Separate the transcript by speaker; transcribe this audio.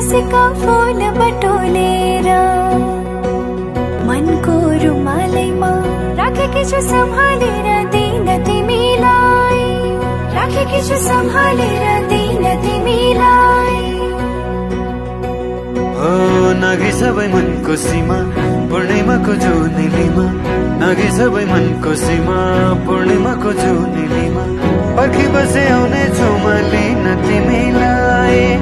Speaker 1: खुसीका फूल बटोलेर मनको रुमालैमा राखेकी छु सम्हालेर दिन तिमीलाई, राखेकी छु सम्हालेर दिन तिमीलाई।
Speaker 2: नागे सबै मनको सीमा पूर्णिमाको जुनेलीमा, नागे सबै मनको सीमा पूर्णिमाको जुनेलीमा पर्खी बसे आउने छु म लिन तिमीलाई।